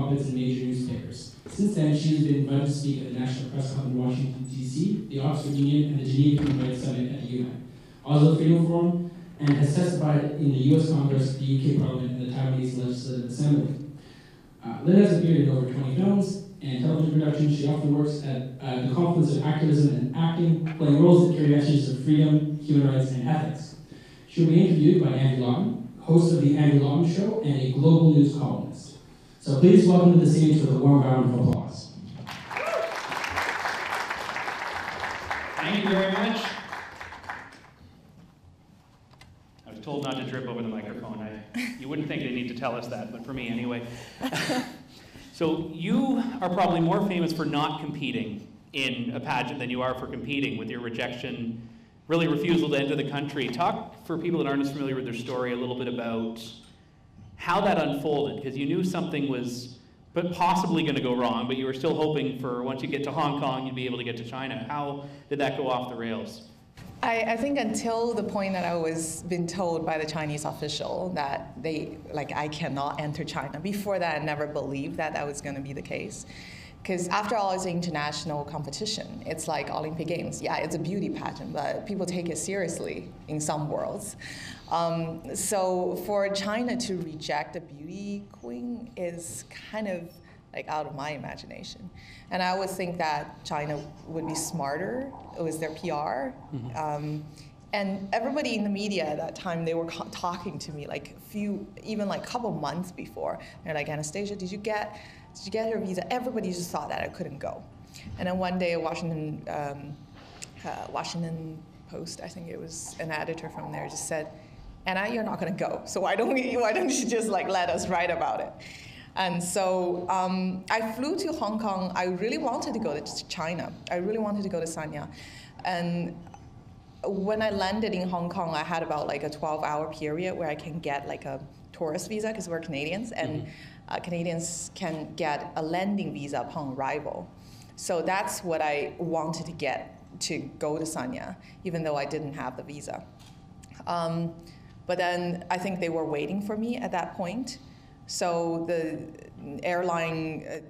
op-eds in major newspapers. Since then, she has been invited to speak at the National Press Club in Washington, D.C., the Oxford Union, and the Geneva Human Rights Summit at the UN, Oslo Freedom Forum, and has testified in the U.S. Congress, the UK Parliament, and the Taiwanese Legislative Assembly. Lynn has appeared in over 20 films and television productions. She often works at the confluence of activism and acting, playing roles that carry messages of freedom, human rights, and ethics. She will be interviewed by Andy Lawton, host of The Andy Lawton Show and a global news columnist. So please welcome to the stage with a warm round of applause. Thank you very much. I was told not to trip over the microphone. You wouldn't think they need to tell us that, but for me anyway. So you are probably more famous for not competing in a pageant than you are for competing, with your rejection, really refusal to enter the country. Talk, for people that aren't as familiar with their story, a little bit about how that unfolded, because you knew something was possibly going to go wrong, but you were still hoping for, once you get to Hong Kong, you'd be able to get to China. How did that go off the rails? I think until the point that I was been told by the Chinese official that I cannot enter China. Before that, I never believed that that was going to be the case. Because after all, it's an international competition. It's like Olympic Games. Yeah, it's a beauty pageant, but people take it seriously in some worlds. So for China to reject a beauty queen is kind of like out of my imagination. And I always think that China would be smarter. It was their PR. Mm-hmm. And everybody in the media at that time, they were talking to me like even like a couple months before. They're like, Anastasia, did you get your visa? Everybody just thought that I couldn't go. And then one day, Washington Post, I think it was an editor from there, just said, Anna, you're not going to go. So why don't you just like let us write about it? And so I flew to Hong Kong. I really wanted to go to China. I really wanted to go to Sanya. And when I landed in Hong Kong, I had about like a 12-hour period where I can get like a tourist visa, because we're Canadians, and Canadians can get a landing visa upon arrival. So that's what I wanted to get to go to Sanya, even though I didn't have the visa. But then I think they were waiting for me at that point. So the airline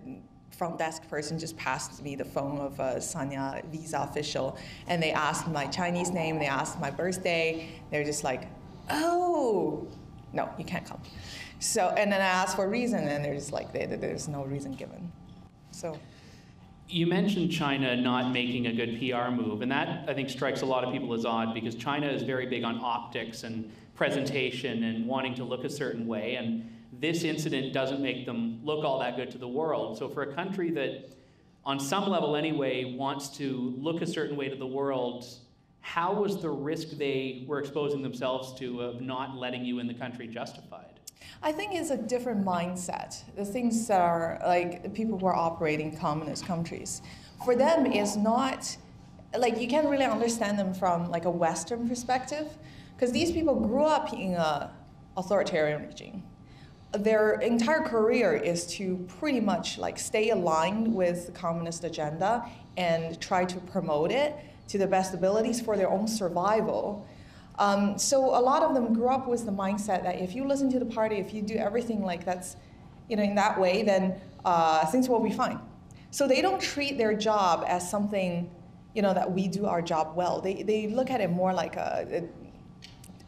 front desk person just passed me the phone of a Sanya visa official, and they asked my Chinese name, they asked my birthday. They're just like, oh, no, you can't come. So, and then I asked for a reason, and they're just like, there's no reason given. So. You mentioned China not making a good PR move, and that, I think, strikes a lot of people as odd, because China is very big on optics and presentation and wanting to look a certain way, and this incident doesn't make them look all that good to the world. So for a country that, on some level anyway, wants to look a certain way to the world, how was the risk they were exposing themselves to of not letting you in the country justified? I think it's a different mindset. The things that are like people who are operating in communist countries, for them it's not, like you can't really understand them from like a Western perspective, because these people grew up in an authoritarian regime. Their entire career is to pretty much like stay aligned with the communist agenda and try to promote it to the best abilities for their own survival. So a lot of them grew up with the mindset that if you listen to the party, if you do everything like that's, in that way, then things will be fine. So they don't treat their job as something, that we do our job well. They look at it more like a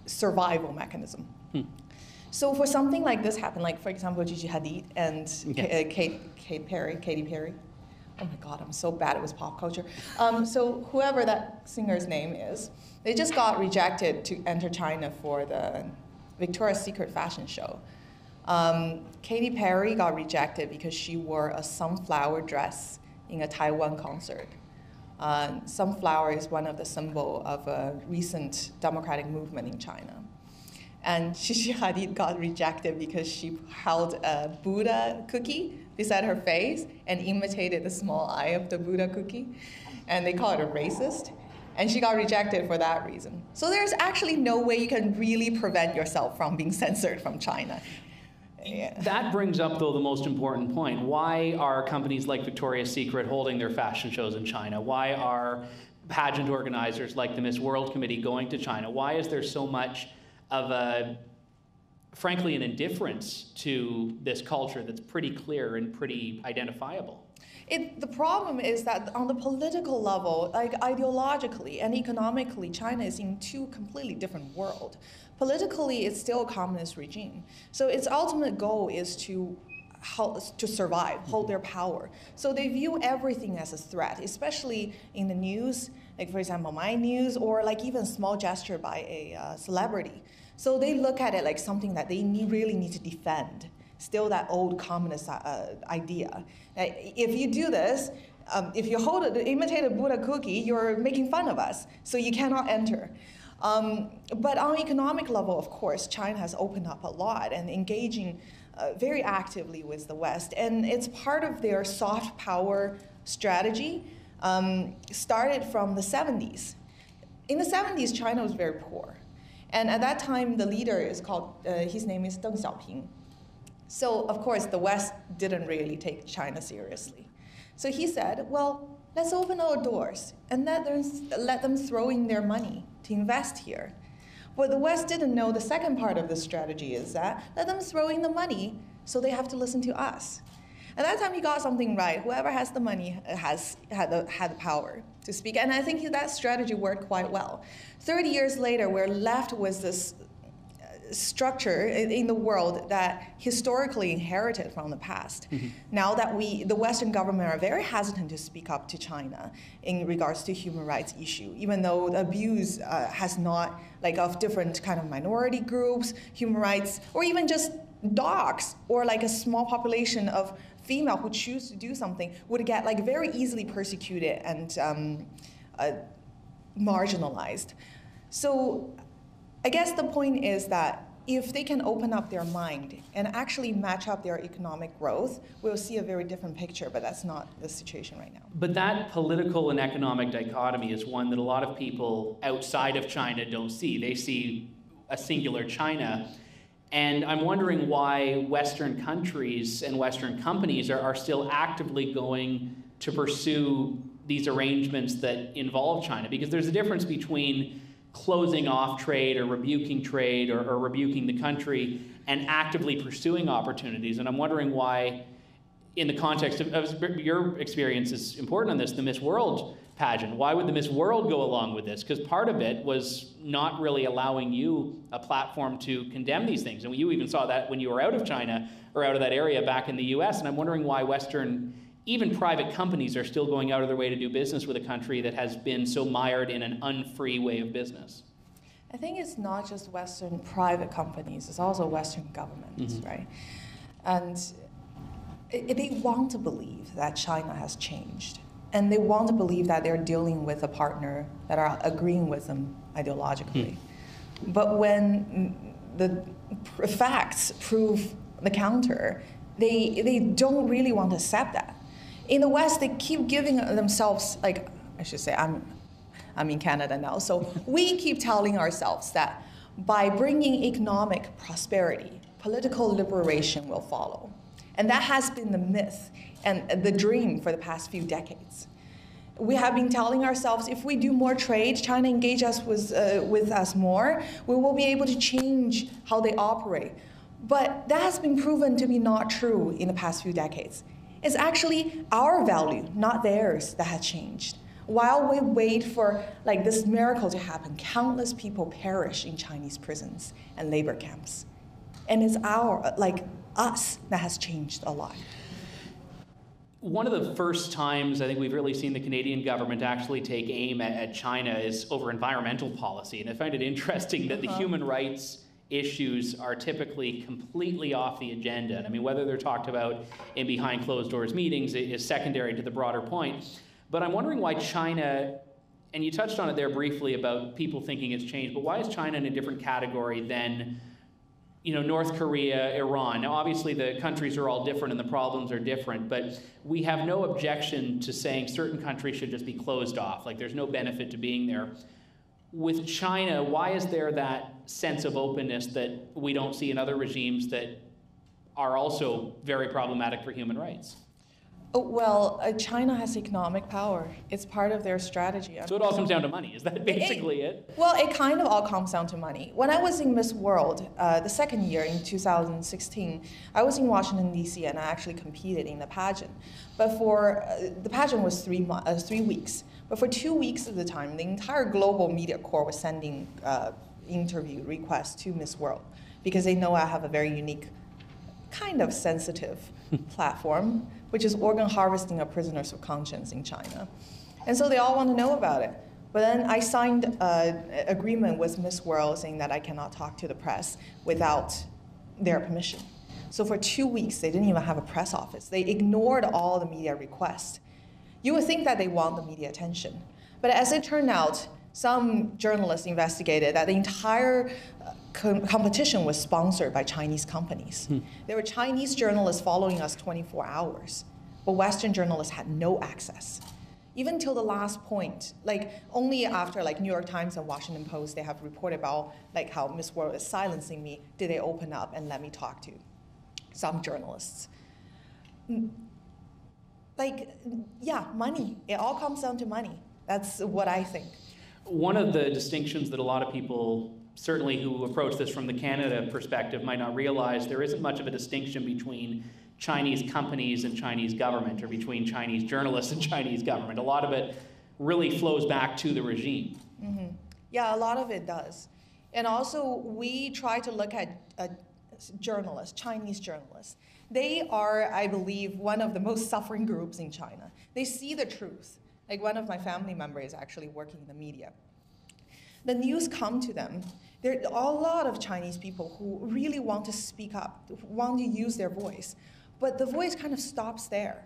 survival mechanism. So for something like this happen, like for example, Gigi Hadid and Katy Perry. Oh my God, I'm so bad with pop culture. So whoever that singer's name is, they just got rejected to enter China for the Victoria's Secret fashion show. Katy Perry got rejected because she wore a sunflower dress in a Taiwan concert. Sunflower is one of the symbols of a recent democratic movement in China. And Gigi Hadid got rejected because she held a Buddha cookie beside her face and imitated the small eye of the Buddha cookie. And they call it a racist. And she got rejected for that reason. So there's actually no way you can really prevent yourself from being censored from China. Yeah. That brings up, though, the most important point. Why are companies like Victoria's Secret holding their fashion shows in China? Why are pageant organizers like the Miss World Committee going to China? Why is there so much of a frankly, an indifference to this culture that's pretty clear and pretty identifiable. The problem is that on the political level, like ideologically and economically, China is in two completely different worlds. Politically, it's still a communist regime. So its ultimate goal is to survive, hold their power. So they view everything as a threat, especially in the news, like for example, my news, or like even a small gesture by a celebrity. So they look at it like something that they really need to defend. Still that old communist idea. If you do this, if you imitate a Buddha cookie, you're making fun of us, so you cannot enter. But on economic level, of course, China has opened up a lot and engaging very actively with the West. And it's part of their soft power strategy, started from the 70s. In the 70s, China was very poor. And at that time, the leader is called, his name is Deng Xiaoping. So, of course, the West didn't really take China seriously. So he said, well, let's open our doors and let them throw in their money to invest here. What the West didn't know, the second part of the strategy is that let them throw in the money so they have to listen to us. At that time, he got something right. Whoever has the money had the power to speak. And I think that strategy worked quite well. 30 years later, we're left with this structure in the world that historically inherited from the past. Mm-hmm. Now that the Western government are very hesitant to speak up to China in regards to human rights issue, even though the abuse has not, like of different kind of minority groups, human rights, or even just dogs, or like a small population of female who choose to do something would get like very easily persecuted and marginalized. So I guess the point is that if they can open up their mind and actually match up their economic growth, we'll see a very different picture, but that's not the situation right now. But that political and economic dichotomy is one that a lot of people outside of China don't see. They see a singular China. And I'm wondering why Western countries and Western companies are still actively going to pursue these arrangements that involve China. Because there's a difference between closing off trade or rebuking trade or rebuking the country and actively pursuing opportunities. And I'm wondering why, in the context of your experience is important on this, the Miss World pageant, why would the Miss World go along with this? Because part of it was not really allowing you a platform to condemn these things. And you even saw that when you were out of China or out of that area back in the US. And I'm wondering why Western, even private companies, are still going out of their way to do business with a country that has been so mired in an unfree way of business. I think it's not just Western private companies, it's also Western governments, mm-hmm. right? And they want to believe that China has changed. And they want to believe that they're dealing with a partner that are agreeing with them ideologically. But when the facts prove the counter, they don't really want to accept that. In the West, they keep giving themselves, like, I should say, I'm in Canada now, so we keep telling ourselves that by bringing economic prosperity, political liberation will follow. And that has been the myth and the dream for the past few decades. We have been telling ourselves if we do more trade, China engage us with us more, we will be able to change how they operate. But that has been proven to be not true in the past few decades. It's actually our value, not theirs, that has changed. While we wait for like this miracle to happen, countless people perish in Chinese prisons and labor camps. And it's us that has changed a lot. One of the first times I think we've really seen the Canadian government actually take aim at China is over environmental policy. And I find it interesting that the human rights issues are typically completely off the agenda. I mean, whether they're talked about in behind closed doors meetings is secondary to the broader point. But I'm wondering why China, and you touched on it there briefly about people thinking it's changed, but why is China in a different category than, you know, North Korea, Iran? Now, obviously, the countries are all different and the problems are different, but we have no objection to saying certain countries should just be closed off. Like, there's no benefit to being there. With China, why is there that sense of openness that we don't see in other regimes that are also very problematic for human rights? Oh, well, China has economic power. It's part of their strategy. So it all comes down to money. Is that basically it? Well, it kind of all comes down to money. When I was in Miss World, the second year in 2016, I was in Washington, D.C., and I actually competed in the pageant. But for the pageant was 3 weeks. But for 2 weeks of the time, the entire global media corps was sending interview requests to Miss World because they know I have a very unique, kind of sensitive platform, which is organ harvesting of prisoners of conscience in China. And so they all want to know about it. But then I signed an agreement with Miss World saying that I cannot talk to the press without their permission. So for 2 weeks, they didn't even have a press office. They ignored all the media requests. You would think that they want the media attention. But as it turned out, some journalists investigated that the entire competition was sponsored by Chinese companies. There were Chinese journalists following us 24 hours, but Western journalists had no access. Even till the last point, like only after like New York Times and Washington Post, they have reported about like how Miss World is silencing me, did they open up and let me talk to some journalists. Like, yeah, money. It all comes down to money. That's what I think. One of the distinctions that a lot of people, certainly who approach this from the Canada perspective, might not realize, there isn't much of a distinction between Chinese companies and Chinese government, or between Chinese journalists and Chinese government. A lot of it really flows back to the regime. Mm-hmm. Yeah, a lot of it does. And also, we try to look at journalists, Chinese journalists. They are, I believe, one of the most suffering groups in China. They see the truth. Like one of my family members is actually working in the media. The news come to them. There are a lot of Chinese people who really want to speak up, want to use their voice, but the voice kind of stops there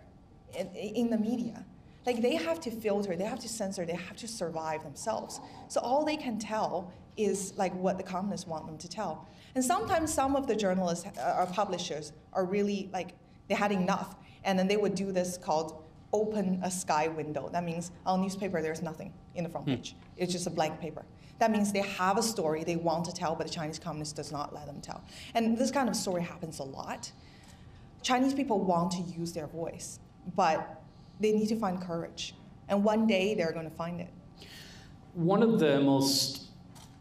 in the media. Like they have to filter, they have to censor, they have to survive themselves. So all they can tell is like what the communists want them to tell. And sometimes some of the journalists or publishers are really like, they had enough, and then they would do this called open a sky window. That means on newspaper there's nothing in the front page. It's just a blank paper. That means they have a story they want to tell, but the Chinese Communist does not let them tell. And this kind of story happens a lot. Chinese people want to use their voice, but they need to find courage. And one day they're going to find it. One of the most,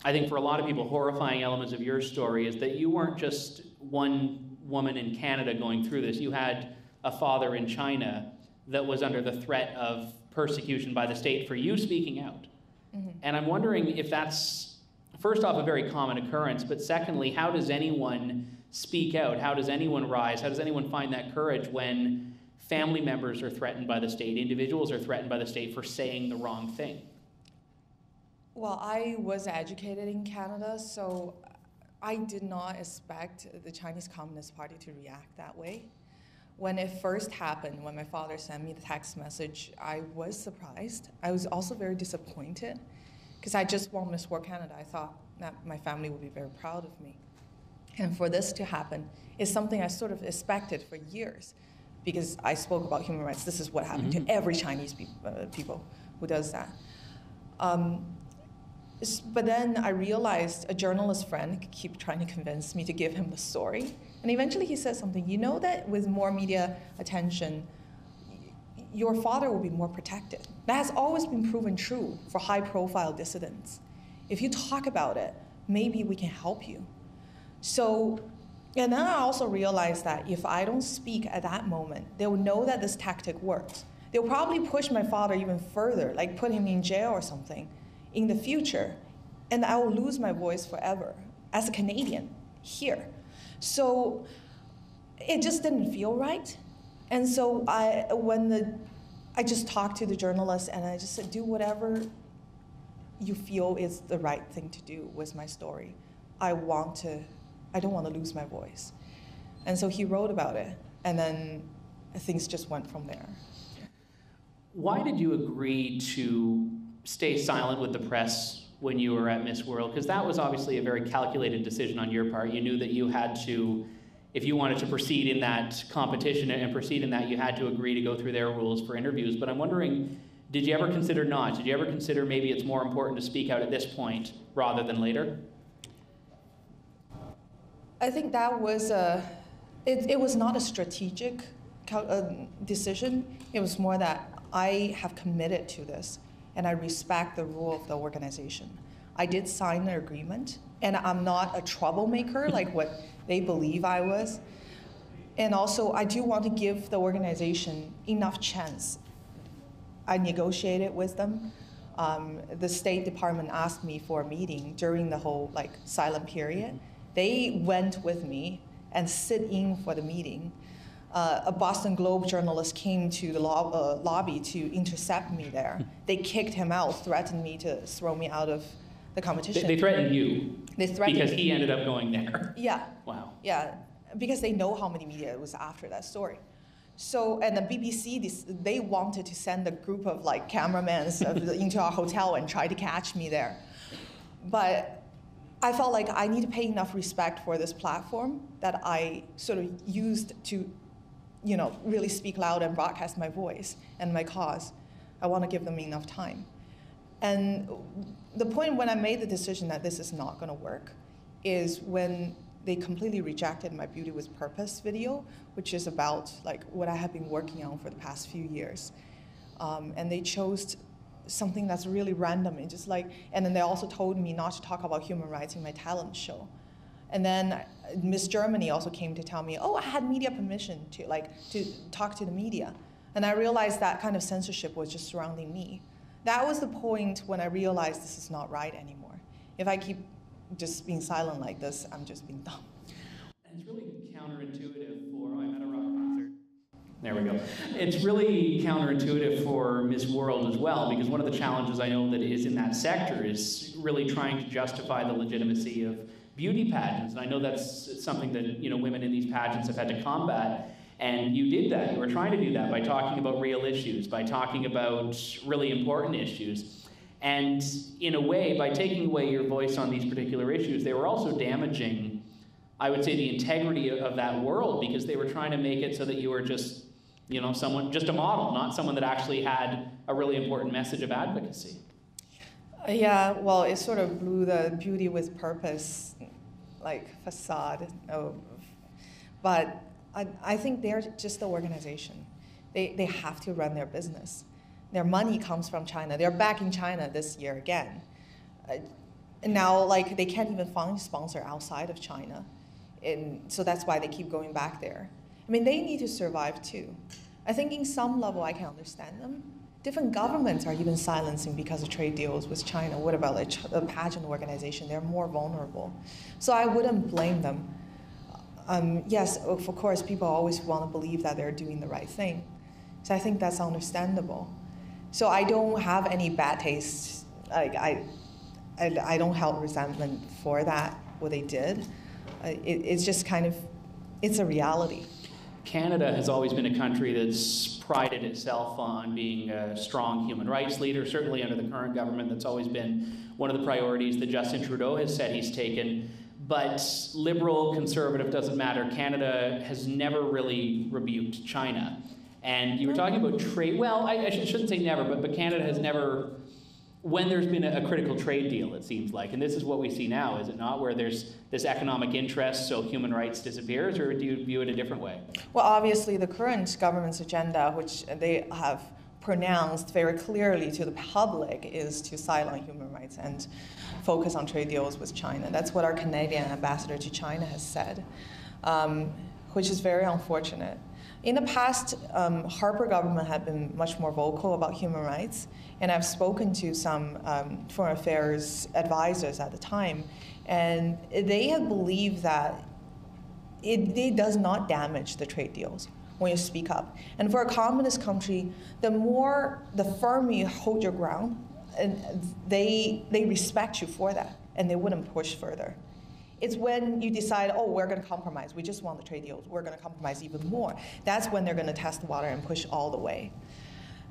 I think for a lot of people, horrifying elements of your story is that you weren't just one woman in Canada going through this. You had a father in China that was under the threat of persecution by the state for you speaking out. Mm-hmm. And I'm wondering if that's, first off, a very common occurrence, but secondly, how does anyone speak out? How does anyone rise? How does anyone find that courage when family members are threatened by the state, individuals are threatened by the state for saying the wrong thing? Well, I was educated in Canada, so I did not expect the Chinese Communist Party to react that way. When it first happened, when my father sent me the text message, I was surprised. I was also very disappointed because I just won Miss World Canada. I thought that my family would be very proud of me. And for this to happen is something I sort of expected for years because I spoke about human rights. This is what happened to every Chinese people who does that. But then I realized a journalist friend kept trying to convince me to give him the story. And eventually he said something, you know that with more media attention, your father will be more protected. That has always been proven true for high-profile dissidents. If you talk about it, maybe we can help you. So, and then I also realized that if I don't speak at that moment, they will know that this tactic works. They'll probably push my father even further, like put him in jail or something in the future, and I will lose my voice forever as a Canadian here. So it just didn't feel right. And so I just talked to the journalist and I just said, do whatever you feel is the right thing to do with my story. I don't want to lose my voice. And so he wrote about it, and then things just went from there. Why did you agree to stay silent with the press when you were at Miss World? Because that was obviously a very calculated decision on your part. You knew that you had to, if you wanted to proceed in that competition and proceed in that, you had to agree to go through their rules for interviews. But I'm wondering, did you ever consider not? Did you ever consider maybe it's more important to speak out at this point rather than later? I think that was it was not a strategic decision. It was more that I have committed to this, and I respect the rule of the organization. I did sign the agreement, and I'm not a troublemaker like what they believe I was. And also, I do want to give the organization enough chance. I negotiated with them. The State Department asked me for a meeting during the whole silent period. They went with me and sit in for the meeting. A Boston Globe journalist came to the lobby to intercept me there. They kicked him out, threatened me to throw me out of the competition. They threatened you? They threatened because me. He ended up going there? Yeah. Wow. Yeah, because they know how many media it was after that story. So, and the BBC, they wanted to send a group of cameramen into our hotel and try to catch me there. But I felt like I need to pay enough respect for this platform that I sort of used to, really speak loud and broadcast my voice and my cause. I want to give them enough time. And the point when I made the decision that this is not going to work is when they completely rejected my Beauty with Purpose video, which is about what I have been working on for the past few years. And they chose something that's really random and and then they also told me not to talk about human rights in my talent show. And then Miss Germany also came to tell me, oh, I had media permission to talk to the media. And I realized that kind of censorship was just surrounding me. That was the point when I realized this is not right anymore. If I keep just being silent like this, I'm just being dumb. And it's really counterintuitive for, I'm at a rock concert. There we go. It's really counterintuitive for Miss World as well, because one of the challenges I know that is in that sector is really trying to justify the legitimacy of beauty pageants. And I know that's something that women in these pageants have had to combat. And you did that. You were trying to do that by talking about real issues, by talking about really important issues. And in a way, by taking away your voice on these particular issues, they were also damaging, I would say, the integrity of that world, because they were trying to make it so that you were just, someone, just a model, not someone that actually had a really important message of advocacy. Yeah, well, it sort of blew the Beauty with Purpose, facade. But I think they're just the organization. They have to run their business. Their money comes from China. They're back in China this year again. And now, they can't even find a sponsor outside of China. And so that's why they keep going back there. I mean, they need to survive too. I think in some level I can understand them. Different governments are even silencing because of trade deals with China. What about a pageant organization? They're more vulnerable. So I wouldn't blame them. Yes, of course, people always want to believe that they're doing the right thing. So I think that's understandable. So I don't have any bad taste. I don't have resentment for that, what they did. It's just kind of, it's a reality. Canada has always been a country that's prided itself on being a strong human rights leader. Certainly under the current government, that's always been one of the priorities that Justin Trudeau has said he's taken. But liberal, conservative, doesn't matter. Canada has never really rebuked China. And you were talking about trade. Well, I shouldn't say never, but Canada has never, when there's been a critical trade deal, it seems like, and this is what we see now, is it not, where there's this economic interest, so human rights disappears, or do you view it a different way? Well, obviously the current government's agenda, which they have pronounced very clearly to the public, is to silence human rights and focus on trade deals with China. That's what our Canadian ambassador to China has said, which is very unfortunate. In the past, Harper government had been much more vocal about human rights, and I've spoken to some foreign affairs advisors at the time, and they have believed that it does not damage the trade deals when you speak up. And for a communist country, the firmer you hold your ground, and they respect you for that, and they wouldn't push further. It's when you decide, oh, we're going to compromise. We just want the trade deals. We're going to compromise even more. That's when they're going to test the water and push all the way.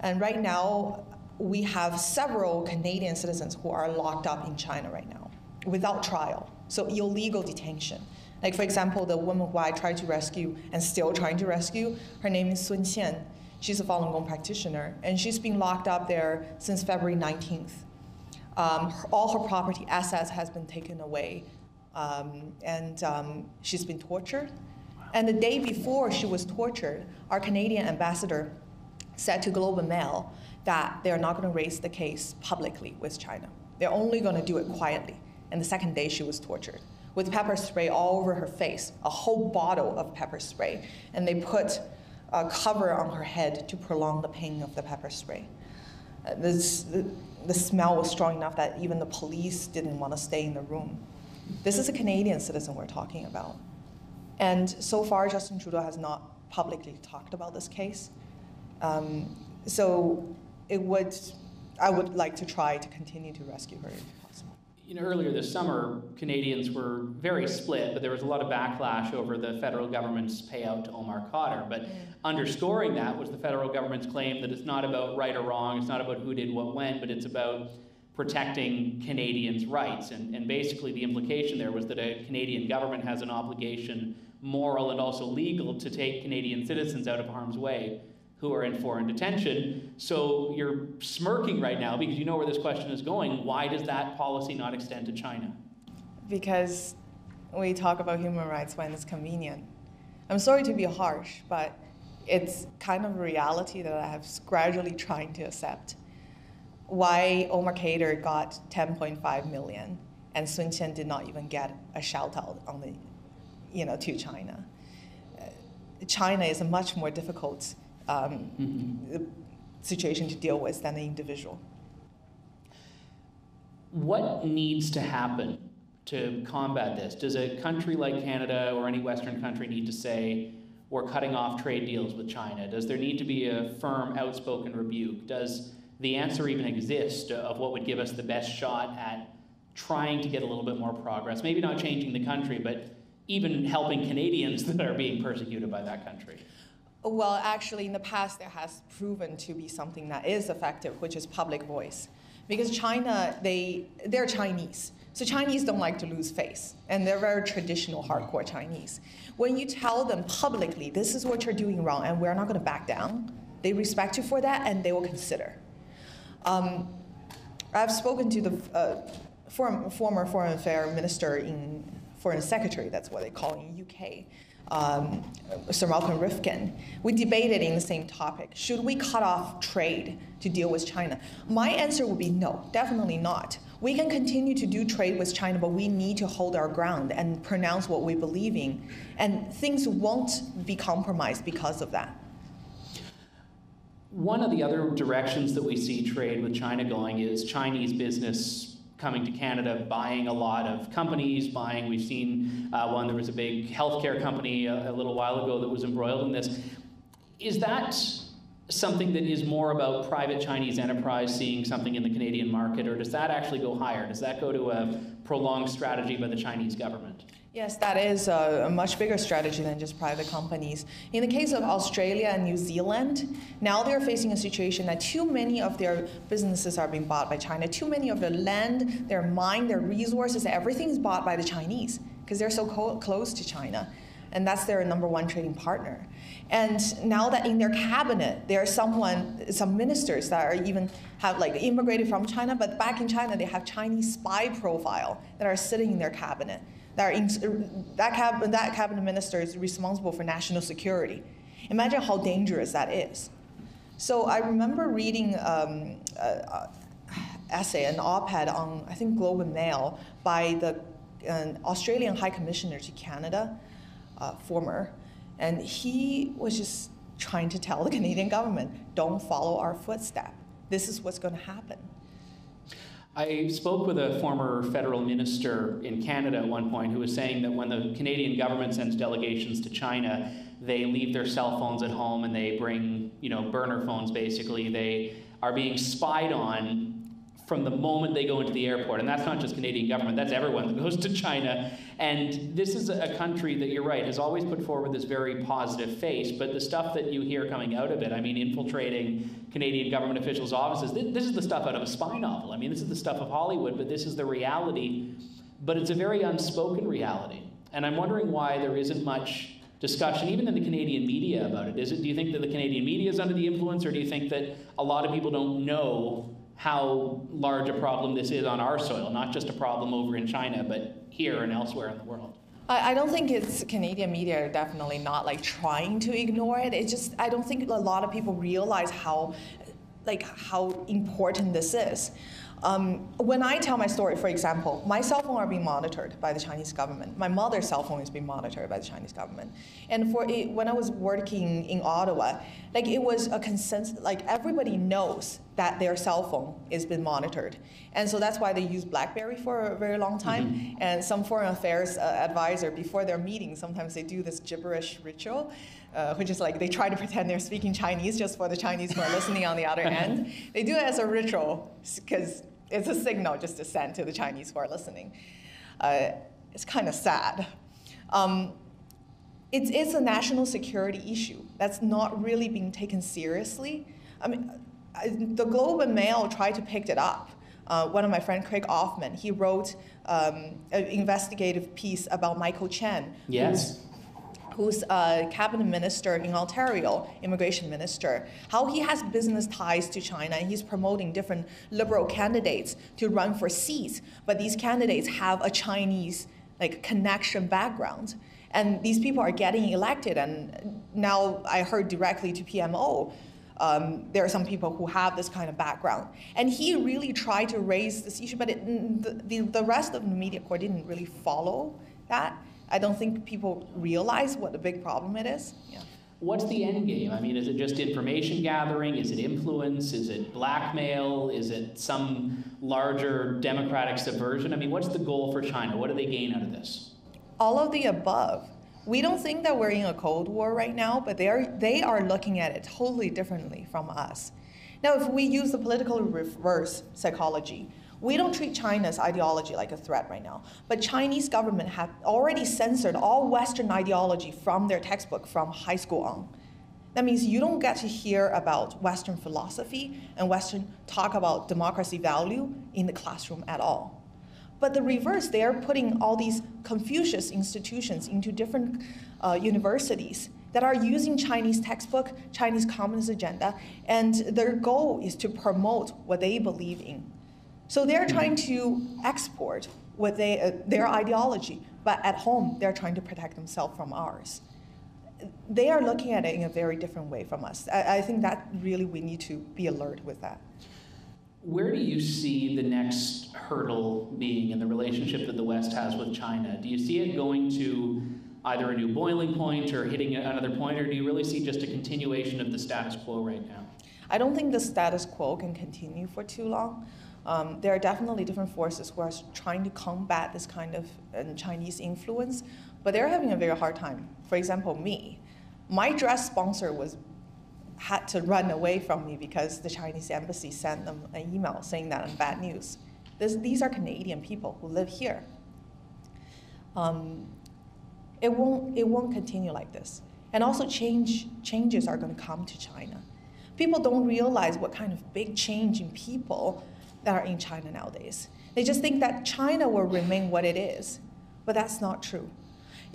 And right now, we have several Canadian citizens who are locked up in China right now without trial. So illegal detention. Like, for example, the woman who I tried to rescue and still trying to rescue, her name is Sun Qian. She's a Falun Gong practitioner, and she's been locked up there since February 19th. All her property assets has been taken away. And she's been tortured. And the day before she was tortured, our Canadian ambassador said to Globe and Mail that they're not going to raise the case publicly with China. They're only going to do it quietly. And the second day she was tortured with pepper spray all over her face, a whole bottle of pepper spray. And they put a cover on her head to prolong the pain of the pepper spray. The smell was strong enough that even the police didn't want to stay in the room. This is a Canadian citizen we're talking about. And so far, Justin Trudeau has not publicly talked about this case. So I would like to try to continue to rescue her if possible. You know, earlier this summer, Canadians were very split, but there was a lot of backlash over the federal government's payout to Omar Khadr. But underscoring that was the federal government's claim that it's not about right or wrong, it's not about who did what when, but it's about protecting Canadians' rights. And basically the implication there was that a Canadian government has an obligation, moral and also legal, to take Canadian citizens out of harm's way who are in foreign detention. So you're smirking right now because you know where this question is going. Why does that policy not extend to China? Because we talk about human rights when it's convenient. I'm sorry to be harsh, but it's kind of a reality that I have gradually trying to accept. Why Omar Khadr got 10.5 million and Sun Qian did not even get a shout out on the, to China. China is a much more difficult situation to deal with than the individual. What needs to happen to combat this? Does a country like Canada or any Western country need to say, we're cutting off trade deals with China? Does there need to be a firm, outspoken rebuke? Does the answer even exist of what would give us the best shot at trying to get a little bit more progress? Maybe not changing the country, but even helping Canadians that are being persecuted by that country. Well, actually, in the past, there has proven to be something that is effective, which is public voice. Because China, they're Chinese. So Chinese don't like to lose face. And they're very traditional, hardcore Chinese. When you tell them publicly, this is what you're doing wrong, and we're not going to back down, they respect you for that, and they will consider. I've spoken to the former Foreign Affairs Minister Foreign Secretary, that's what they call in UK, Sir Malcolm Rifkin. We debated in the same topic. Should we cut off trade to deal with China? My answer would be no, definitely not. We can continue to do trade with China, but we need to hold our ground and pronounce what we believe in. And things won't be compromised because of that. One of the other directions that we see trade with China going is Chinese business coming to Canada, buying a lot of companies, we've seen there was a big healthcare company a little while ago that was embroiled in this. Is that something that is more about private Chinese enterprise seeing something in the Canadian market, or does that actually go higher? Does that go to a prolonged strategy by the Chinese government? Yes, that is a much bigger strategy than just private companies. In the case of Australia and New Zealand, now they're facing a situation that too many of their businesses are being bought by China. Too many of their land, their mine, their resources, everything is bought by the Chinese because they're so close to China. And that's their #1 trading partner. And now that in their cabinet, there are some ministers that are even have immigrated from China, but back in China, they have Chinese spy profile that are sitting in their cabinet. That cabinet minister is responsible for national security. Imagine how dangerous that is. So I remember reading an essay, an op-ed on, I think, Globe and Mail by the Australian High Commissioner to Canada, former, and he was just trying to tell the Canadian government, don't follow our footstep. This is what's going to happen. I spoke with a former federal minister in Canada at one point who was saying that when the Canadian government sends delegations to China, they leave their cell phones at home and they bring, burner phones basically. They are being spied on from the moment they go into the airport. And that's not just Canadian government, that's everyone that goes to China. And this is a country that, you're right, has always put forward this very positive face, but the stuff that you hear coming out of it, infiltrating Canadian government officials' offices, this is the stuff out of a spy novel. This is the stuff of Hollywood, but this is the reality. But it's a very unspoken reality. And I'm wondering why there isn't much discussion, even in the Canadian media, about it. Do you think that the Canadian media is under the influence, or do you think that a lot of people don't know how large a problem this is on our soil, not just a problem over in China, but here and elsewhere in the world? I don't think it's Canadian media are definitely not like trying to ignore it. It's just I don't think a lot of people realize how important this is. When I tell my story, for example, my cell phone are being monitored by the Chinese government. My mother's cell phone is being monitored by the Chinese government. And when I was working in Ottawa, like it was a consensus, like everybody knows that their cell phone is being monitored. And so that's why they use BlackBerry for a very long time. Mm-hmm. And some foreign affairs advisor, before their meeting, sometimes they do this gibberish ritual, which is like they try to pretend they're speaking Chinese just for the Chinese who are listening on the other end. They do it as a ritual because it's a signal just to send to the Chinese who are listening. It's kind of sad. It's a national security issue that's not really being taken seriously. I mean, the Globe and Mail tried to pick it up. One of my friends, Craig Offman, he wrote an investigative piece about Michael Chen. Yes. Who's a cabinet minister in Ontario, immigration minister, how he has business ties to China and he's promoting different liberal candidates to run for seats, but these candidates have a Chinese connection background. And these people are getting elected, and now I heard directly to PMO, there are some people who have this kind of background. And he really tried to raise this issue, but the rest of the media corps didn't really follow that. I don't think people realize what a big problem it is. Yeah. What's the end game? I mean, is it just information gathering? Is it influence? Is it blackmail? Is it some larger democratic subversion? I mean, what's the goal for China? What do they gain out of this? All of the above. We don't think that we're in a Cold War right now, but they are looking at it totally differently from us. Now, if we use the political reverse psychology, we don't treat China's ideology like a threat right now, but Chinese government have already censored all Western ideology from their textbook from high school on. That means you don't get to hear about Western philosophy and Western talk about democracy value in the classroom at all. But the reverse, they are putting all these Confucius institutions into different universities that are using Chinese textbook, Chinese Communist agenda, and their goal is to promote what they believe in. So they're trying to export what their ideology, but at home, they're trying to protect themselves from ours. They are looking at it in a very different way from us. I think that really we need to be alert with that. Where do you see the next hurdle being in the relationship that the West has with China? Do you see it going to either a new boiling point or hitting another point, or do you really see just a continuation of the status quo right now? I don't think the status quo can continue for too long. There are definitely different forces who are trying to combat this kind of Chinese influence, but they're having a very hard time. For example, me. My dress sponsor had to run away from me because the Chinese embassy sent them an email saying that I'm bad news. These are Canadian people who live here. It won't continue like this. And also changes are going to come to China. People don't realize what kind of big change in people that are in China nowadays. They just think that China will remain what it is, but that's not true.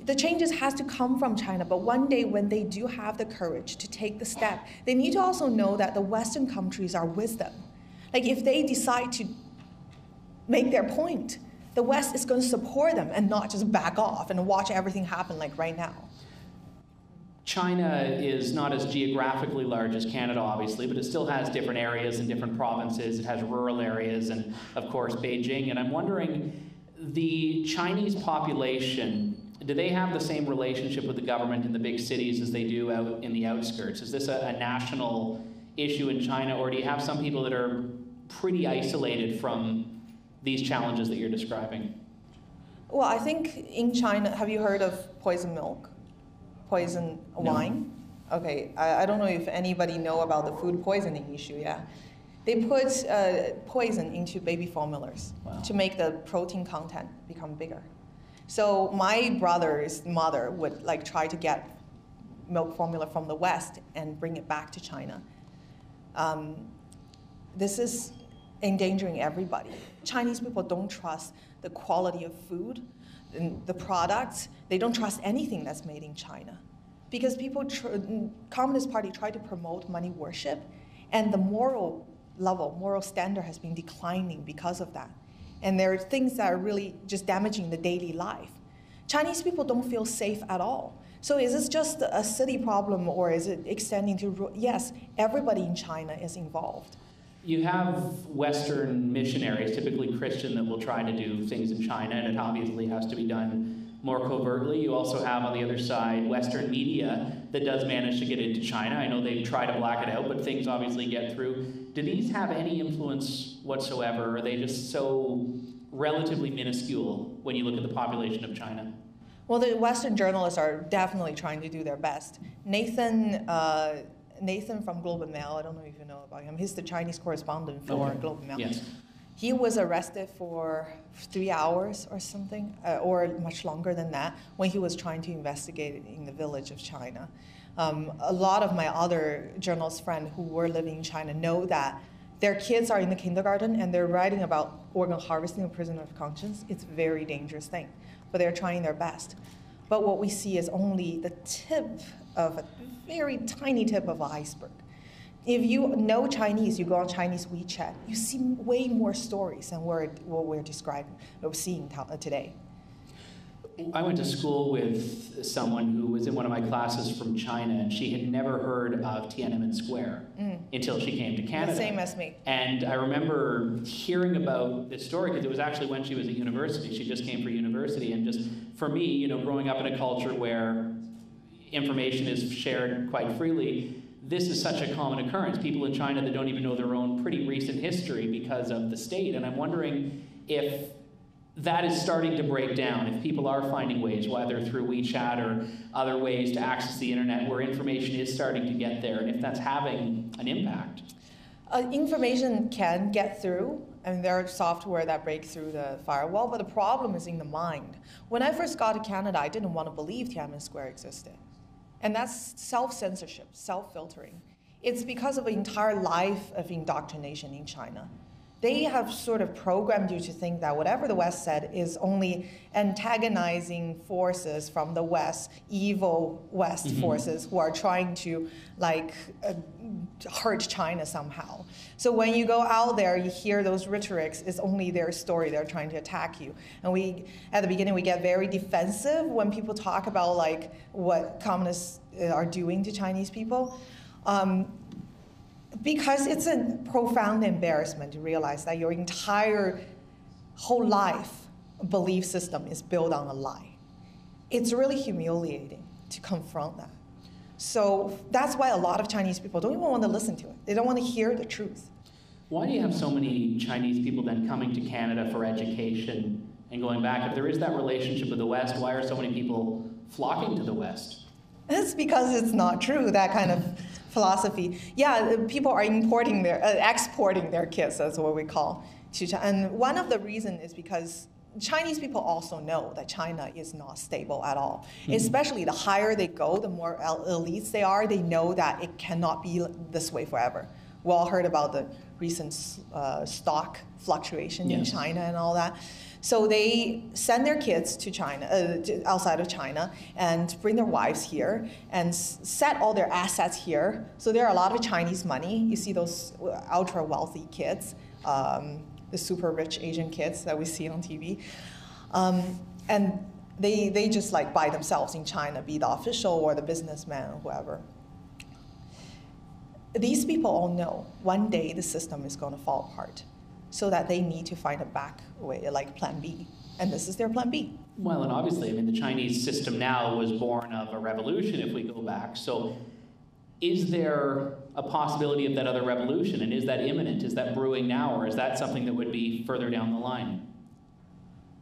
The changes has to come from China, but one day when they do have the courage to take the step, they need to also know that the Western countries are with them. Like if they decide to make their point, the West is going to support them and not just back off and watch everything happen like right now. China is not as geographically large as Canada, obviously, but it still has different areas and different provinces. It has rural areas and, of course, Beijing. And I'm wondering, the Chinese population, do they have the same relationship with the government in the big cities as they do out in the outskirts? Is this a national issue in China, or do you have some people that are pretty isolated from these challenges that you're describing? Well, I think in China, have you heard of poison milk? Poison wine? No. Okay, I don't know if anybody know about the food poisoning issue, yeah. They put poison into baby formulas to make the protein content become bigger. So my brother's mother would try to get milk formula from the West and bring it back to China. This is endangering everybody. Chinese people don't trust the quality of food and the products. They don't trust anything that's made in China because Communist Party try to promote money worship, and the moral standard has been declining because of that. And there are things that are really just damaging the daily life. Chinese people don't feel safe at all. So is this just a city problem, or is it extending to, yes, everybody in China is involved. You have Western missionaries, typically Christian, that will try to do things in China, and it obviously has to be done more covertly. You also have, on the other side, Western media that does manage to get into China. I know they try to black it out, but things obviously get through. Do these have any influence whatsoever, or are they just so relatively minuscule when you look at the population of China? Well, the Western journalists are definitely trying to do their best. Nathan from Globe and Mail, I don't know if you know about him, he's the Chinese correspondent for Globe and Mail. Yes. He was arrested for 3 hours or something, or much longer than that, when he was trying to investigate in the village of China. A lot of my other journalist friends who were living in China know that their kids are in the kindergarten and they're writing about organ harvesting of prisoner of conscience. It's a very dangerous thing, but they're trying their best. But what we see is only the tip of a very tiny tip of an iceberg. If you know Chinese, you go on Chinese WeChat, you see way more stories than what we're describing, what we're seeing today. I went to school with someone who was in one of my classes from China, and she had never heard of Tiananmen Square until she came to Canada. The same as me. And I remember hearing about this story because it was actually when she was at university. She just came for university, and just for me, you know, growing up in a culture where information is shared quite freely, this is such a common occurrence. People in China that don't even know their own pretty recent history because of the state. And I'm wondering if that is starting to break down, if people are finding ways, whether through WeChat or other ways to access the internet, where information is starting to get there, and if that's having an impact. Information can get through, and there are software that break through the firewall, but the problem is in the mind. When I first got to Canada, I didn't want to believe Tiananmen Square existed. And that's self-censorship, self-filtering. It's because of an entire life of indoctrination in China. They have sort of programmed you to think that whatever the West said is only antagonizing forces from the West, evil West forces who are trying to hurt China somehow. So when you go out there, you hear those rhetorics, it's only their story, they're trying to attack you. And at the beginning, we get very defensive when people talk about like what communists are doing to Chinese people. Because it's a profound embarrassment to realize that your entire whole life belief system is built on a lie. It's really humiliating to confront that. So that's why a lot of Chinese people don't even want to listen to it. They don't want to hear the truth. Why do you have so many Chinese people then coming to Canada for education and going back? If there is that relationship with the West, why are so many people flocking to the West? It's because it's not true, that kind of philosophy. Yeah, people are exporting their kids, that's what we call, to China. And one of the reasons is because Chinese people also know that China is not stable at all. Especially the higher they go, the more elites they are, they know that it cannot be this way forever. We all heard about the recent stock fluctuation in China and all that. So they send their kids to China, outside of China, and bring their wives here and set all their assets here. So there are a lot of Chinese money. You see those ultra wealthy kids, the super rich Asian kids that we see on TV. And they just like buy themselves in China, be the official or the businessman or whoever. These people all know one day the system is going to fall apart, so that they need to find a back way, like plan B. And this is their plan B. Well, and obviously, I mean, the Chinese system now was born of a revolution, if we go back. So is there a possibility of that other revolution? And is that imminent? Is that brewing now? Or is that something that would be further down the line?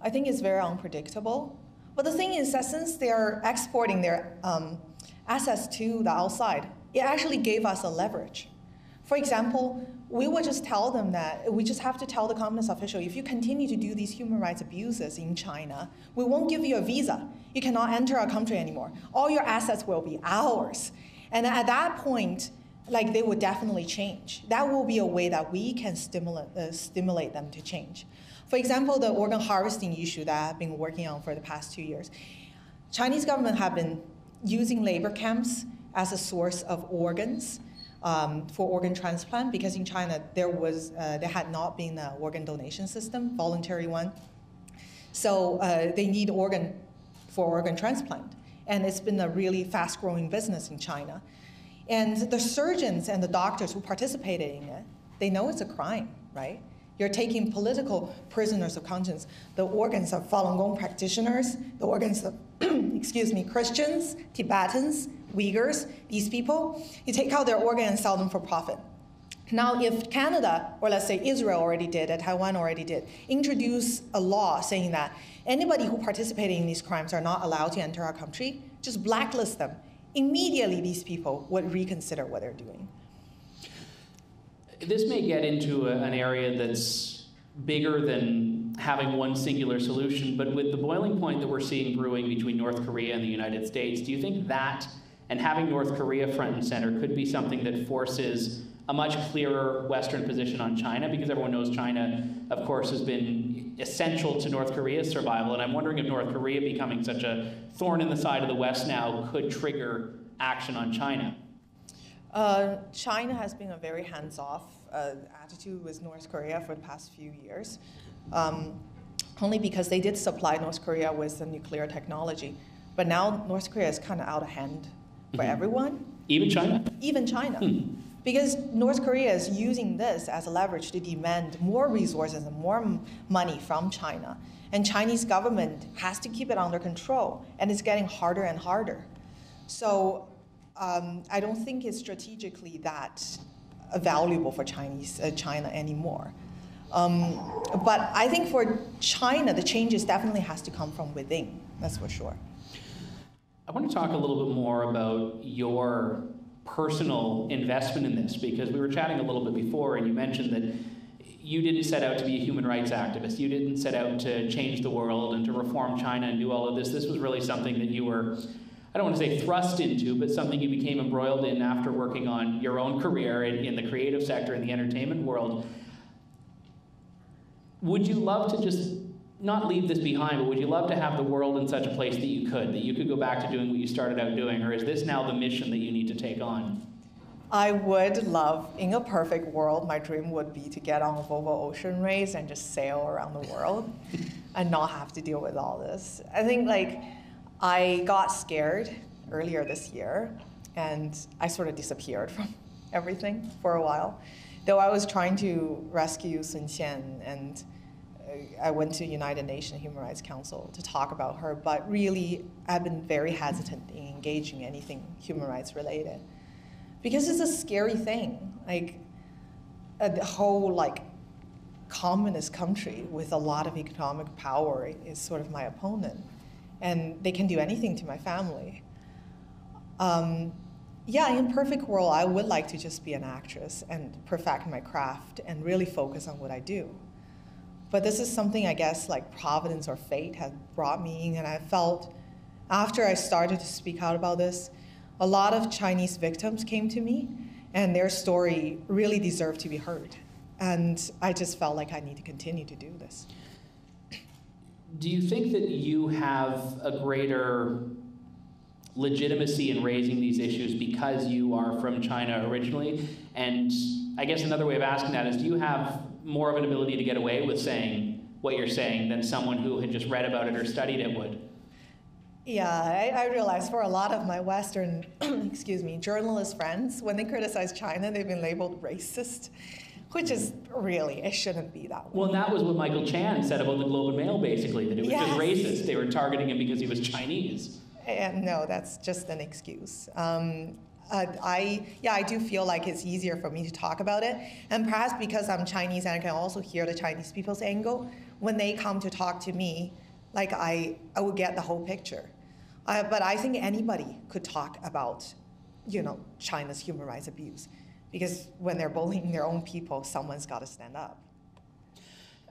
I think it's very unpredictable. But the thing is that since they're exporting their assets to the outside, it actually gave us a leverage. For example, we would just tell them that, we just have to tell the Communist official, if you continue to do these human rights abuses in China, we won't give you a visa. You cannot enter our country anymore. All your assets will be ours. And at that point, like, they would definitely change. That will be a way that we can stimulate them to change. For example, the organ harvesting issue that I've been working on for the past 2 years. Chinese government have been using labor camps as a source of organs for organ transplant, because in China there had not been an organ donation system, voluntary one. So they need organ for organ transplant. And it's been a really fast-growing business in China. And the surgeons and the doctors who participated in it, they know it's a crime, right? You're taking political prisoners of conscience, the organs of Falun Gong practitioners, the organs of, Christians, Tibetans, Uyghurs, these people. You take out their organ and sell them for profit. Now, if Canada, or let's say Israel already did it, Taiwan already did, introduce a law saying that anybody who participated in these crimes are not allowed to enter our country, just blacklist them. Immediately, these people would reconsider what they're doing. This may get into an area that's bigger than having one singular solution, but with the boiling point that we're seeing brewing between North Korea and the United States, do you think that, and having North Korea front and center, could be something that forces a much clearer Western position on China? Because everyone knows China, of course, has been essential to North Korea's survival, and I'm wondering if North Korea becoming such a thorn in the side of the West now could trigger action on China. China has been a very hands-off attitude with North Korea for the past few years, only because they did supply North Korea with the nuclear technology. But now North Korea is kind of out of hand for everyone. Even China? Even China. Because North Korea is using this as a leverage to demand more resources and more money from China. And Chinese government has to keep it under control, and it's getting harder and harder. So I don't think it's strategically that valuable for China anymore. But I think for China, the changes definitely has to come from within, that's for sure. I want to talk a little bit more about your personal investment in this, because we were chatting a little bit before and you mentioned that you didn't set out to be a human rights activist. You didn't set out to change the world and to reform China and do all of this. This was really something that you were, I don't want to say thrust into, but something you became embroiled in after working on your own career in the creative sector, in the entertainment world. Would you love to just not leave this behind, but would you love to have the world in such a place that you could go back to doing what you started out doing, or is this now the mission that you need to take on? I would love, in a perfect world, my dream would be to get on a Volvo Ocean Race and just sail around the world and not have to deal with all this. I think I got scared earlier this year and I sort of disappeared from everything for a while. Though I was trying to rescue Sun Qian, and I went to United Nations Human Rights Council to talk about her, but really I've been very hesitant in engaging anything human rights related. Because it's a scary thing. A whole communist country with a lot of economic power is sort of my opponent. And they can do anything to my family. Yeah, in a perfect world, I would like to just be an actress and perfect my craft and really focus on what I do. But this is something I guess providence or fate had brought me in, and I felt after I started to speak out about this, a lot of Chinese victims came to me and their story really deserved to be heard. And I just felt like I need to continue to do this. Do you think that you have a greater legitimacy in raising these issues because you are from China originally? And I guess another way of asking that is, do you have more of an ability to get away with saying what you're saying than someone who had just read about it or studied it would? Yeah, I realize for a lot of my Western, journalist friends, when they criticize China, they've been labeled racist, which is really, it shouldn't be that way. Well, and that was what Michael Chan said about the Globe and Mail, basically, that it was just racist. They were targeting him because he was Chinese. And no, that's just an excuse. I do feel like it's easier for me to talk about it, and perhaps because I'm Chinese and I can also hear the Chinese people's angle, when they come to talk to me, I would get the whole picture. But I think anybody could talk about, China's human rights abuse, because when they're bullying their own people, someone's got to stand up.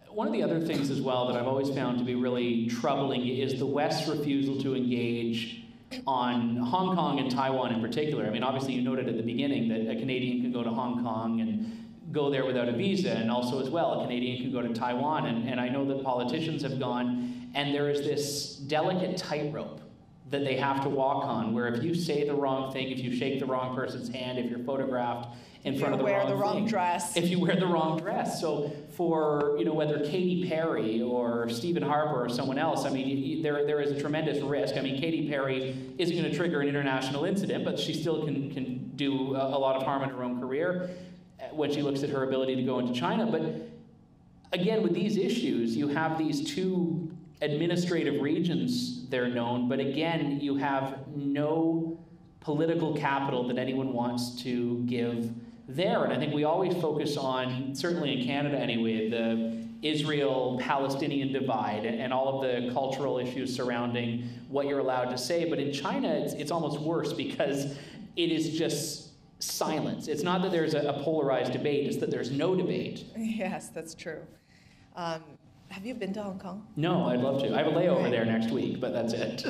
One of the other things as well that I've always found to be really troubling is the West's refusal to engage on Hong Kong and Taiwan in particular. I mean, obviously you noted at the beginning that a Canadian can go to Hong Kong and go there without a visa, and also as well, a Canadian can go to Taiwan, and I know that politicians have gone, and there is this delicate tightrope that they have to walk on, where if you say the wrong thing, if you shake the wrong person's hand, if you're photographed in front of the wrong dress. If you wear the wrong dress. So for, whether Katy Perry or Stephen Harper or someone else, I mean, there is a tremendous risk. I mean, Katy Perry isn't going to trigger an international incident, but she still can do a lot of harm in her own career when she looks at her ability to go into China. But again, with these issues, you have these two administrative regions, they're known, but again, you have no political capital that anyone wants to give there. And I think we always focus on, certainly in Canada anyway, the Israel-Palestinian divide and all of the cultural issues surrounding what you're allowed to say. But in China, it's almost worse because it is just silence. It's not that there's a polarized debate, it's that there's no debate. Yes, that's true. Have you been to Hong Kong? No, I'd love to. I have a layover there next week, but that's it.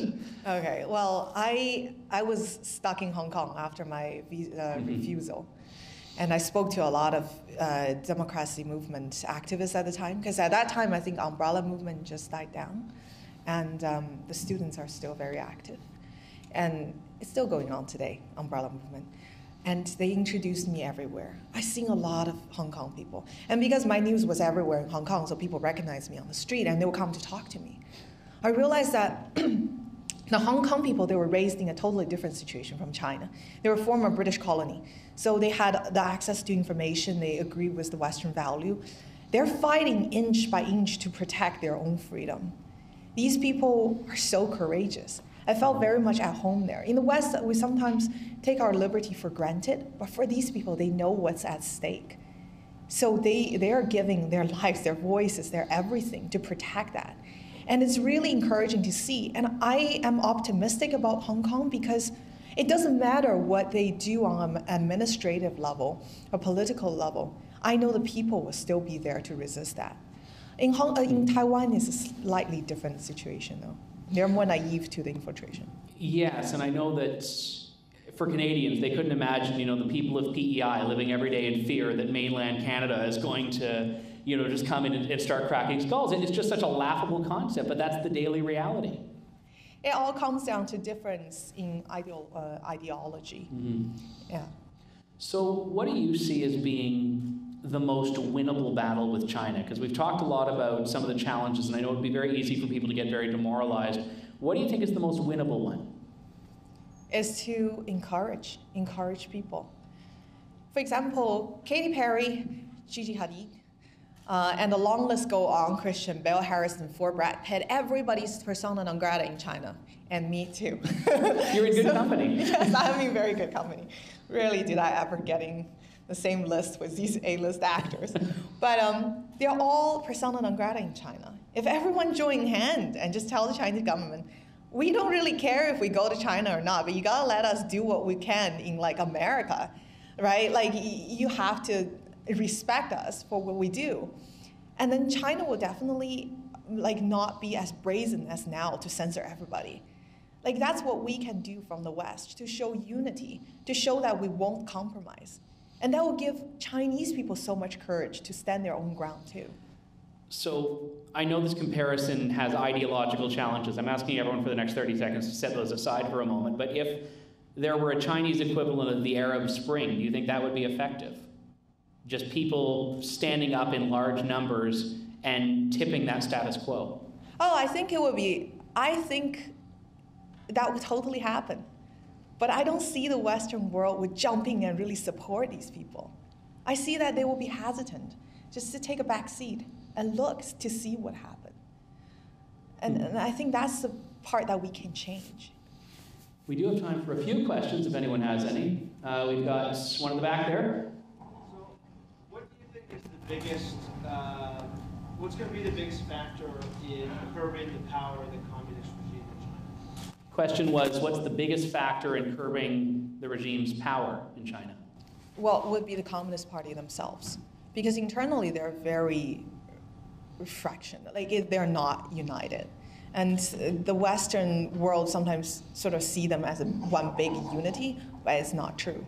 Okay, well, I was stuck in Hong Kong after my refusal. And I spoke to a lot of democracy movement activists at the time, because at that time, I think umbrella movement just died down. And the students are still very active. And it's still going on today, umbrella movement. And they introduced me everywhere. I've seen a lot of Hong Kong people. And because my news was everywhere in Hong Kong, so people recognized me on the street and they would come to talk to me. I realized that the Hong Kong people, they were raised in a totally different situation from China. They were former British colony. So they had the access to information, they agreed with the Western value. They're fighting inch by inch to protect their own freedom. These people are so courageous. I felt very much at home there. In the West, we sometimes take our liberty for granted, but for these people, they know what's at stake. So they are giving their lives, their voices, their everything to protect that. And it's really encouraging to see. And I am optimistic about Hong Kong because it doesn't matter what they do on an administrative level or political level. I know the people will still be there to resist that. In Taiwan, it's a slightly different situation, though. They're more naive to the infiltration. Yes, and I know that for Canadians, they couldn't imagine, the people of PEI living every day in fear that mainland Canada is going to, just come in and start cracking skulls. It's just such a laughable concept, but that's the daily reality. It all comes down to difference in ideology. Mm-hmm. Yeah. So what do you see as being the most winnable battle with China? Because we've talked a lot about some of the challenges, and I know it would be very easy for people to get very demoralized. What do you think is the most winnable one? Is to encourage people. For example, Katy Perry, Gigi Hadid, and the long list go on, Christian Bale, Harrison Ford, Brad Pitt, everybody's persona non grata in China, and me too. You're in good company. Yes, I'm in very good company. Rarely did I ever get in the same list with these A-list actors. But they're all persona non grata in China. If everyone joined hand and just tell the Chinese government, we don't really care if we go to China or not, but you gotta let us do what we can in like America, right? Like you have to respect us for what we do. And then China will definitely like not be as brazen as now to censor everybody. Like that's what we can do from the West, to show unity, to show that we won't compromise. And that will give Chinese people so much courage to stand their own ground too. So I know this comparison has ideological challenges. I'm asking everyone for the next 30 seconds to set those aside for a moment. But if there were a Chinese equivalent of the Arab Spring, do you think that would be effective? Just people standing up in large numbers and tipping that status quo? Oh, I think it would be, I think that would totally happen. But I don't see the Western world would jump in and really support these people. I see that they will be hesitant just to take a back seat and look to see what happened. And I think that's the part that we can change. We do have time for a few questions if anyone has any. We've got one in the back there. So what do you think is the biggest, what's going to be the biggest factor in curbing the power of the communist regime in China? Question was, what's the biggest factor in curbing the regime's power in China? Well, it would be the Communist Party themselves. Because internally they're very fractioned, like they're not united. And the Western world sometimes sort of see them as one big unity, but it's not true.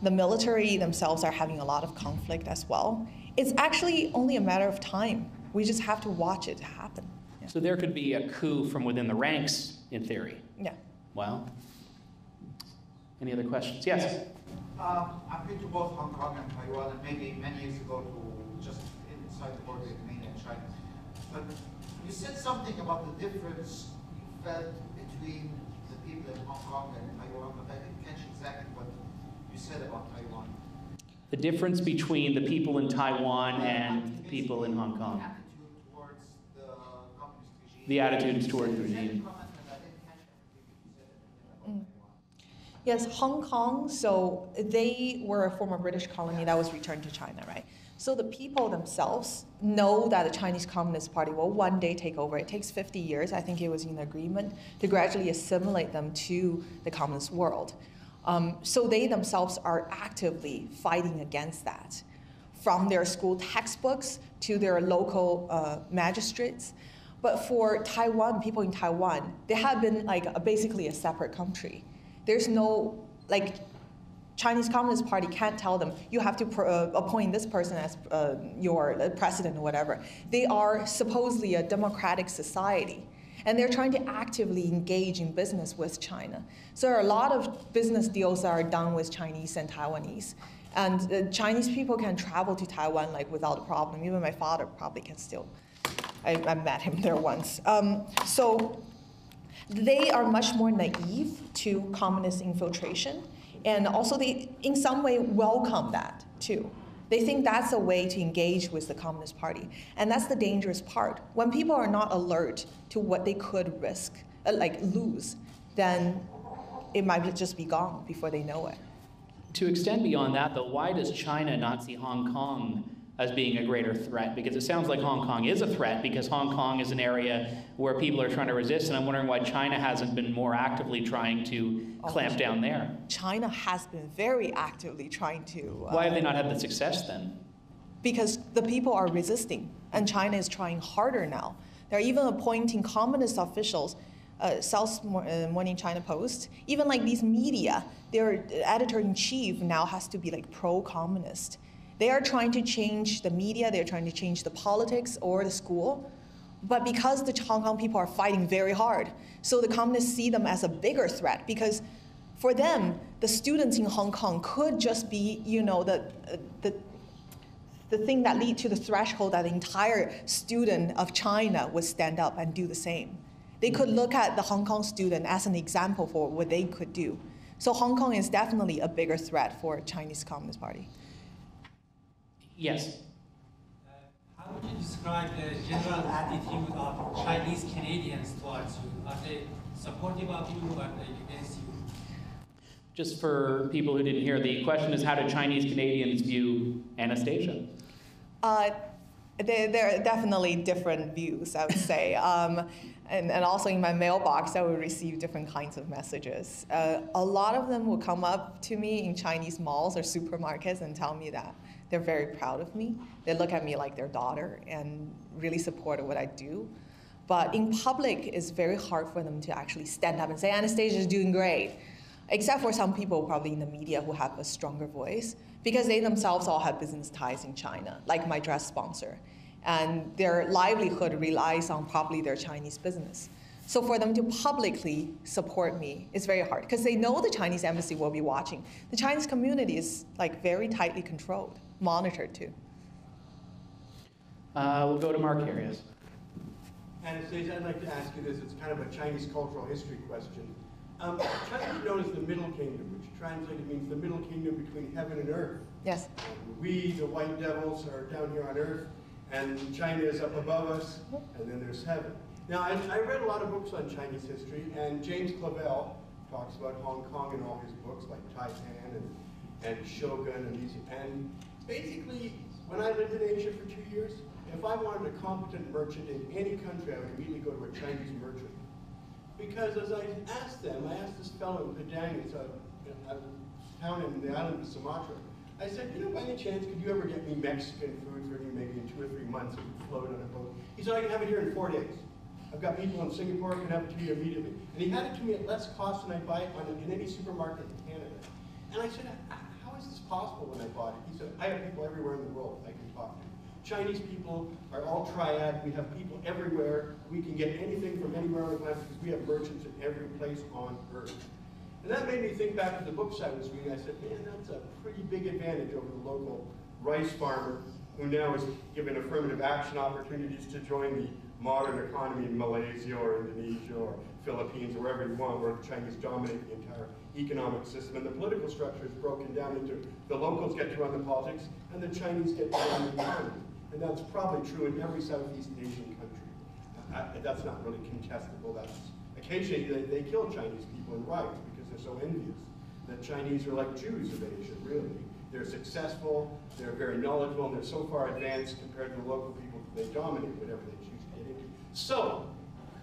The military themselves are having a lot of conflict as well. It's actually only a matter of time. We just have to watch it happen. Yeah. So there could be a coup from within the ranks, in theory? Yeah. Wow. Any other questions? Yes? I've been to both Hong Kong and Taiwan, and maybe many years ago to just inside the border in mainland China. But you said something about the difference you felt between the people in Hong Kong and Taiwan, but I didn't catch exactly what you said about Taiwan. The difference between the people in Taiwan and the people in Hong Kong. The attitudes towards the regime. Yes, Hong Kong, so they were a former British colony that was returned to China, right? So the people themselves know that the Chinese Communist Party will one day take over. It takes 50 years, I think it was in the agreement, to gradually assimilate them to the communist world. So they themselves are actively fighting against that, from their school textbooks to their local magistrates. But for Taiwan, people in Taiwan, they have been like basically a separate country. There's no, like, Chinese Communist Party can't tell them, you have to appoint this person as your president or whatever. They are supposedly a democratic society, and they're trying to actively engage in business with China. So there are a lot of business deals that are done with Chinese and Taiwanese. And Chinese people can travel to Taiwan like without a problem. Even my father probably can still. I met him there once. So they are much more naive to communist infiltration, and also they, in some way, welcome that too. They think that's a way to engage with the Communist Party, and that's the dangerous part. When people are not alert to what they could risk, like lose, then it might just be gone before they know it. To extend beyond that, though, why does China not see Hong Kong as being a greater threat? Because it sounds like Hong Kong is a threat, because Hong Kong is an area where people are trying to resist, and I'm wondering why China hasn't been more actively trying to clamp down there. China has been very actively trying to... Why have they not had the success then? Because the people are resisting, and China is trying harder now. They're even appointing communist officials, South Morning China Post, even like these media, their editor-in-chief now has to be like pro-communist. They are trying to change the media, they're trying to change the politics or the school, but because the Hong Kong people are fighting very hard, so the communists see them as a bigger threat, because for them, the students in Hong Kong could just be, you know, the thing that lead to the threshold that the entire student of China would stand up and do the same. They could look at the Hong Kong student as an example for what they could do. So Hong Kong is definitely a bigger threat for Chinese Communist Party. Yes. How would you describe the general attitude of Chinese Canadians towards you? Are they supportive of you or are they against you? Just for people who didn't hear, the question is, how do Chinese Canadians view Anastasia? There are definitely different views, I would say. And also in my mailbox, I would receive different kinds of messages. A lot of them will come up to me in Chinese malls or supermarkets and tell me that they're very proud of me. They look at me like their daughter and really support what I do. But in public, it's very hard for them to actually stand up and say, Anastasia is doing great. Except for some people probably in the media who have a stronger voice, because they themselves all have business ties in China, like my dress sponsor. And their livelihood relies on probably their Chinese business. So for them to publicly support me is very hard, because they know the Chinese embassy will be watching. The Chinese community is like very tightly controlled, monitored too. We'll go to Mark here, yes. Anastasia, I'd like to ask you this. It's kind of a Chinese cultural history question. China is known as the Middle Kingdom, which translated means the Middle Kingdom between heaven and earth. Yes. We, the white devils, are down here on earth, and China is up above us, and then there's heaven. Now, I read a lot of books on Chinese history, and James Clavell talks about Hong Kong in all his books, like Taipan and Shogun, and basically, when I lived in Asia for 2 years, if I wanted a competent merchant in any country, I would immediately go to a Chinese merchant. Because as I asked them, I asked this fellow in Padang, it's a town in the island of Sumatra, I said, you know, by any chance, could you ever get me Mexican food for me maybe in 2 or 3 months and float on a boat? He said, I can have it here in 4 days. I've got people in Singapore who can have it to you immediately. And he had it to me at less cost than I buy it in any supermarket in Canada. And I said, how is this possible when I bought it? He said, I have people everywhere in the world I can talk to. Chinese people are all triad. We have people everywhere. We can get anything from anywhere on the planet because we have merchants in every place on earth. And that made me think back to the books I was reading. I said, man, that's a pretty big advantage over the local rice farmer who now is given affirmative action opportunities to join the modern economy in Malaysia or Indonesia or Philippines or wherever you want, where the Chinese dominate the entire economic system. And the political structure is broken down into the locals get to run the politics and the Chinese get to run the economy. And that's probably true in every Southeast Asian country. That's not really contestable. That's occasionally they kill Chinese people in riots because they're so envious. The Chinese are like Jews of Asia, really. They're successful, they're very knowledgeable, and they're so far advanced compared to the local people that they dominate whatever they choose to get into. So,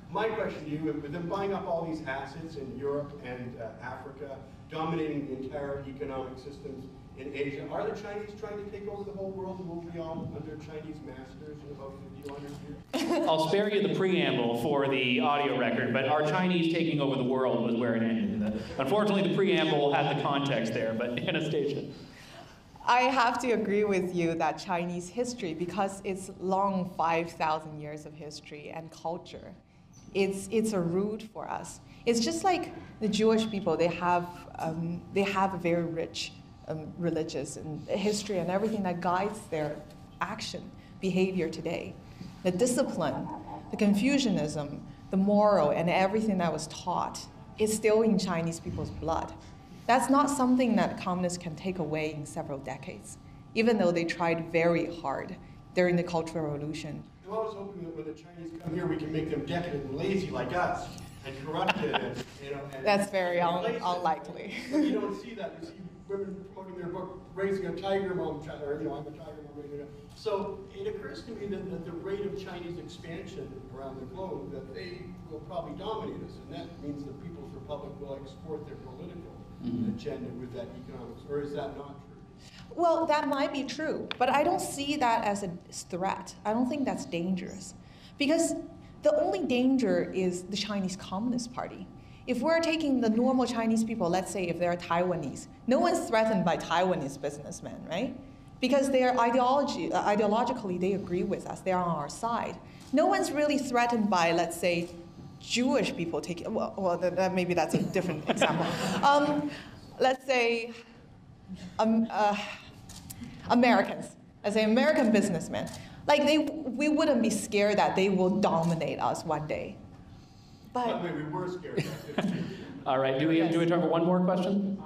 my question to you, with them buying up all these assets in Europe and Africa, dominating the entire economic systems in Asia, are the Chinese trying to take over the whole world, and will we all under Chinese masters in about 50, 100 years? I'll spare you the preamble for the audio record, but our Chinese taking over the world was where it ended. Unfortunately, the preamble had the context there, but Anastasia. I have to agree with you that Chinese history, because it's long 5,000 years of history and culture, it's a root for us. It's just like the Jewish people, they have a very rich religious and history and everything that guides their action, behavior today. The discipline, the Confucianism, the moral, and everything that was taught is still in Chinese people's blood. That's not something that communists can take away in several decades, even though they tried very hard during the Cultural Revolution. I'm always hoping that when the Chinese come here, we can make them decadent and lazy like us, and corrupted, and, you know. And that's very unlikely. But you don't see that. You see women promoting their book, Raising a Tiger Mom, or, you know, I'm a tiger mom, raising a. So it occurs to me that the rate of Chinese expansion around the globe, that they will probably dominate us, and that means the People's Republic will export their political agenda with that economics, or is that not true? Well, that might be true, but I don't see that as a threat. I don't think that's dangerous, because the only danger is the Chinese Communist Party. If we're taking the normal Chinese people, let's say if they're Taiwanese, no one's threatened by Taiwanese businessmen, right? Because their ideologically, they agree with us, they're on our side. No one's really threatened by, let's say, Jewish people taking, maybe that's a different example. Let's say Americans, let's say American businessmen. Like we wouldn't be scared that they will dominate us one day. By the way, we were scared. All right, do we have time for one more question?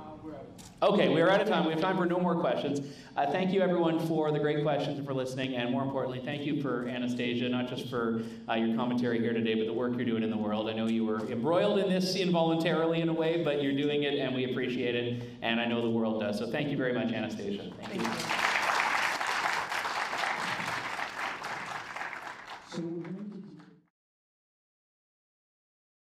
Okay, we are out of time. We have time for no more questions. Thank you, everyone, for the great questions and for listening. And more importantly, thank you for Anastasia, not just for your commentary here today, but the work you're doing in the world. I know you were embroiled in this involuntarily in a way, but you're doing it, and we appreciate it. And I know the world does. So thank you very much, Anastasia. Thank you. So we're going to